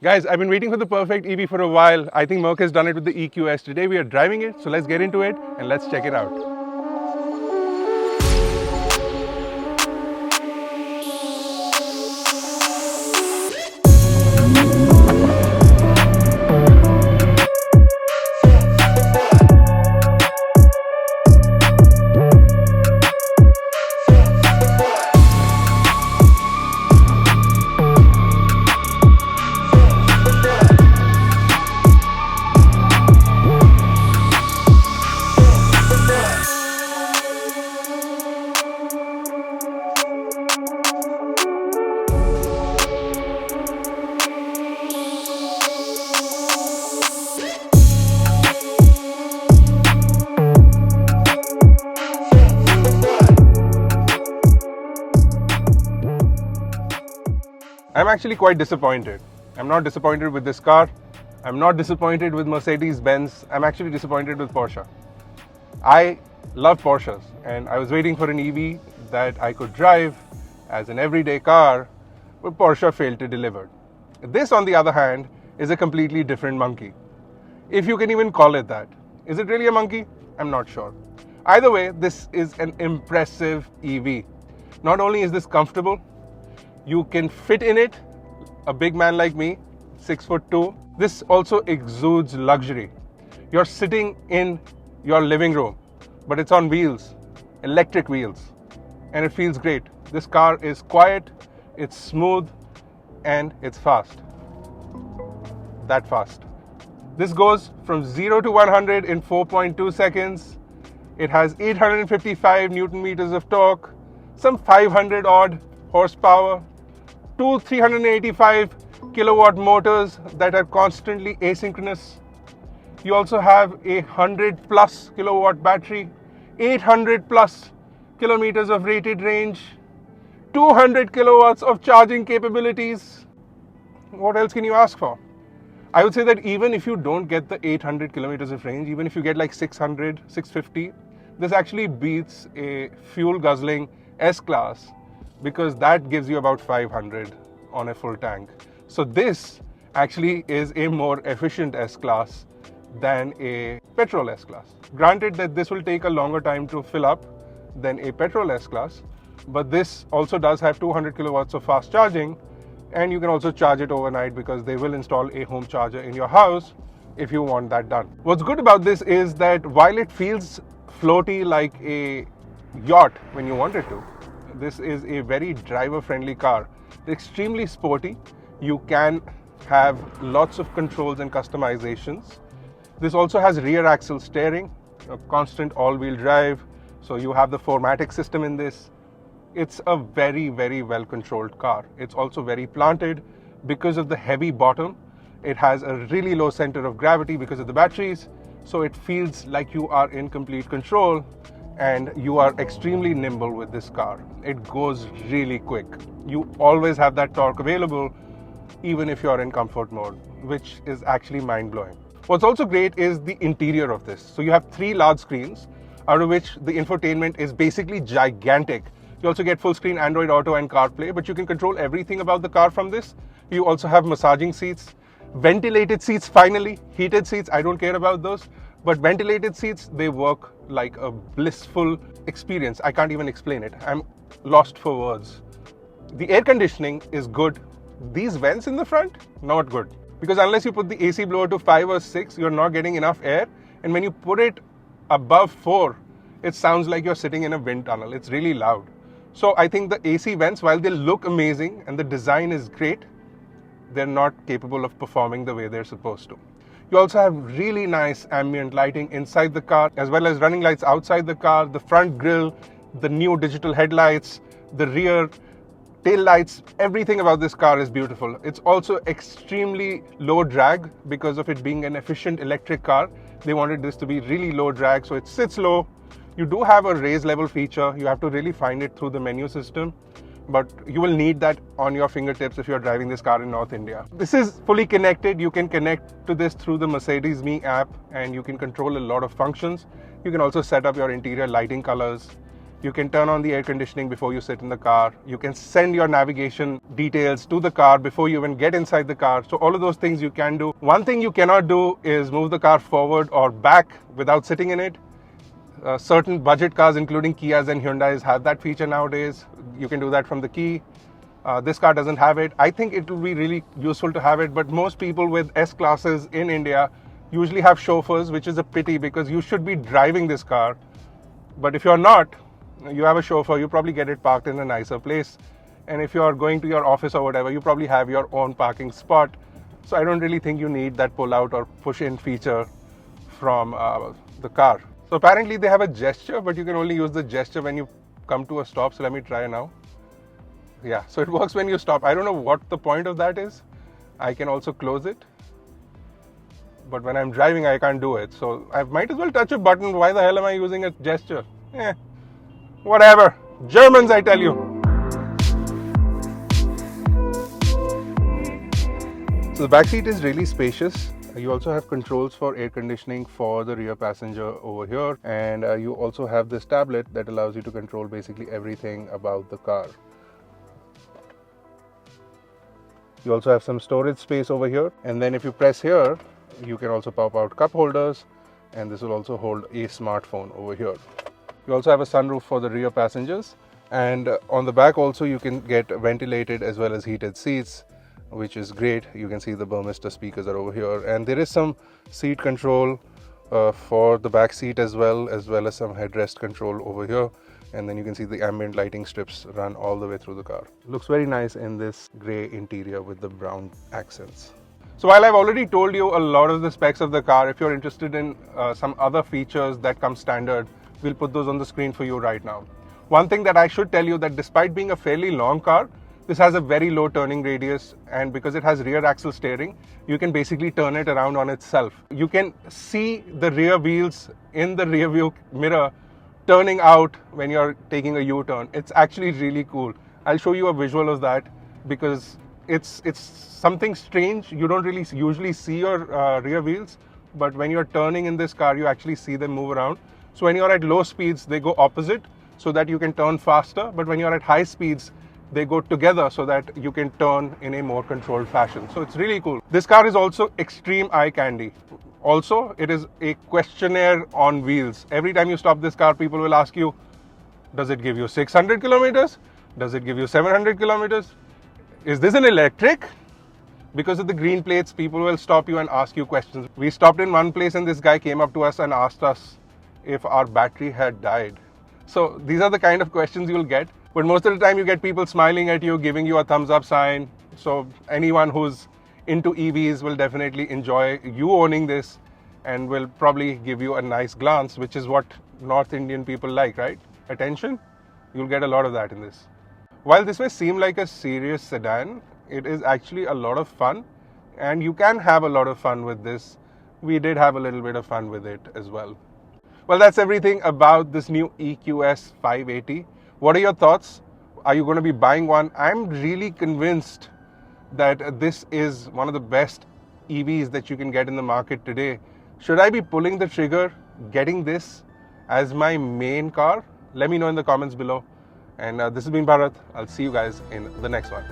Guys, I've been waiting for the perfect EV for a while. I think Merc has done it with the EQS. Today we are driving it, so let's get into it and let's check it out. I'm actually quite disappointed. I'm not disappointed with this car. I'm not disappointed with Mercedes-Benz. I'm actually disappointed with Porsche. I love Porsches and I was waiting for an EV that I could drive as an everyday car, but Porsche failed to deliver. This, on the other hand, is a completely different monkey. If you can even call it that. Is it really a monkey? I'm not sure. Either way, this is an impressive EV. Not only is this comfortable, you can fit in it, a big man like me, 6'2". This also exudes luxury. You're sitting in your living room, but it's on wheels, electric wheels, and it feels great. This car is quiet, it's smooth, and it's fast. That fast. This goes from 0 to 100 in 4.2 seconds. It has 855 Newton meters of torque, some 500 odd horsepower, two 385 kilowatt motors that are constantly asynchronous. You also have a 100 plus kilowatt battery, 800 plus kilometers of rated range, 200 kilowatts of charging capabilities. What else can you ask for? I would say that even if you don't get the 800 kilometers of range, even if you get like 600, 650, this actually beats a fuel guzzling S-Class, because that gives you about 500 on a full tank. So this actually is a more efficient S-Class than a petrol S-Class. Granted that this will take a longer time to fill up than a petrol S-Class, but this also does have 200 kilowatts of fast charging, and you can also charge it overnight because they will install a home charger in your house if you want that done. What's good about this is that while it feels floaty like a yacht when you want it to, this is a very driver-friendly car. It's extremely sporty. You can have lots of controls and customizations. This also has rear axle steering, a constant all-wheel drive. So you have the 4MATIC system in this. It's a very, very well-controlled car. It's also very planted because of the heavy bottom. It has a really low center of gravity because of the batteries. So it feels like you are in complete control, and you are extremely nimble with this car. It goes really quick. You always have that torque available, even if you're in comfort mode, which is actually mind-blowing. What's also great is the interior of this. So you have 3 large screens, out of which the infotainment is basically gigantic. You also get full screen Android Auto and CarPlay, but you can control everything about the car from this. You also have massaging seats, ventilated seats finally, heated seats, I don't care about those. But ventilated seats, they work like a blissful experience. I can't even explain it. I'm lost for words. The air conditioning is good. These vents in the front, not good. Because unless you put the AC blower to 5 or 6, you're not getting enough air. And when you put it above 4, it sounds like you're sitting in a wind tunnel. It's really loud. So I think the AC vents, while they look amazing and the design is great, they're not capable of performing the way they're supposed to. You also have really nice ambient lighting inside the car, as well as running lights outside the car, the front grille, the new digital headlights, the rear tail lights. Everything about this car is beautiful. It's also extremely low drag because of it being an efficient electric car. They wanted this to be really low drag, so it sits low. You do have a raise level feature. You have to really find it through the menu system, but you will need that on your fingertips if you're driving this car in North India. This is fully connected. You can connect to this through the Mercedes Me app, and you can control a lot of functions. You can also set up your interior lighting colors. You can turn on the air conditioning before you sit in the car. You can send your navigation details to the car before you even get inside the car. So all of those things you can do. One thing you cannot do is move the car forward or back without sitting in it. Certain budget cars, including Kias and Hyundais, have that feature nowadays. You can do that from the key. This car doesn't have it. I think it will be really useful to have it, but most people with S classes in India usually have chauffeurs, which is a pity because you should be driving this car. But if you're not, you have a chauffeur, you probably get it parked in a nicer place. And if you're going to your office or whatever, you probably have your own parking spot. So I don't really think you need that pull out or push in feature from the car. So apparently they have a gesture, but you can only use the gesture when you come to a stop. So let me try now. Yeah, so it works when you stop. I don't know what the point of that is. I can also close it. But when I'm driving, I can't do it. So I might as well touch a button. Why the hell am I using a gesture? Whatever. Germans, I tell you. So the back seat is really spacious. You also have controls for air conditioning for the rear passenger over here. And you also have this tablet that allows you to control basically everything about the car. You also have some storage space over here. And then if you press here, you can also pop out cup holders. And this will also hold a smartphone over here. You also have a sunroof for the rear passengers, and on the back also you can get ventilated as well as heated seats, which is great. You can see the Burmester speakers are over here, and there is some seat control for the back seat as well as some headrest control over here, and then you can see the ambient lighting strips run all the way through the car. It looks very nice in this grey interior with the brown accents. So while I've already told you a lot of the specs of the car, if you're interested in some other features that come standard, we'll put those on the screen for you right now. One thing that I should tell you that despite being a fairly long car, this has a very low turning radius, and because it has rear axle steering, you can basically turn it around on itself. You can see the rear wheels in the rear view mirror turning out when you're taking a U-turn. It's actually really cool. I'll show you a visual of that because it's something strange. You don't really usually see your rear wheels, but when you're turning in this car, you actually see them move around. So when you're at low speeds, they go opposite so that you can turn faster. But when you're at high speeds, they go together so that you can turn in a more controlled fashion. So it's really cool. This car is also extreme eye candy. Also, it is a questionnaire on wheels. Every time you stop this car, people will ask you, does it give you 600 kilometers? Does it give you 700 kilometers? Is this an electric? Because of the green plates, people will stop you and ask you questions. We stopped in one place and this guy came up to us and asked us if our battery had died. So these are the kind of questions you'll get. But most of the time you get people smiling at you, giving you a thumbs up sign. So anyone who's into EVs will definitely enjoy you owning this and will probably give you a nice glance, which is what North Indian people like, right? Attention. You'll get a lot of that in this. While this may seem like a serious sedan, it is actually a lot of fun, and you can have a lot of fun with this. We did have a little bit of fun with it as well. Well, that's everything about this new EQS 580. What are your thoughts? Are you going to be buying one? I'm really convinced that this is one of the best EVs that you can get in the market today. Should I be pulling the trigger, getting this as my main car? Let me know in the comments below. And this has been Bharat. I'll see you guys in the next one.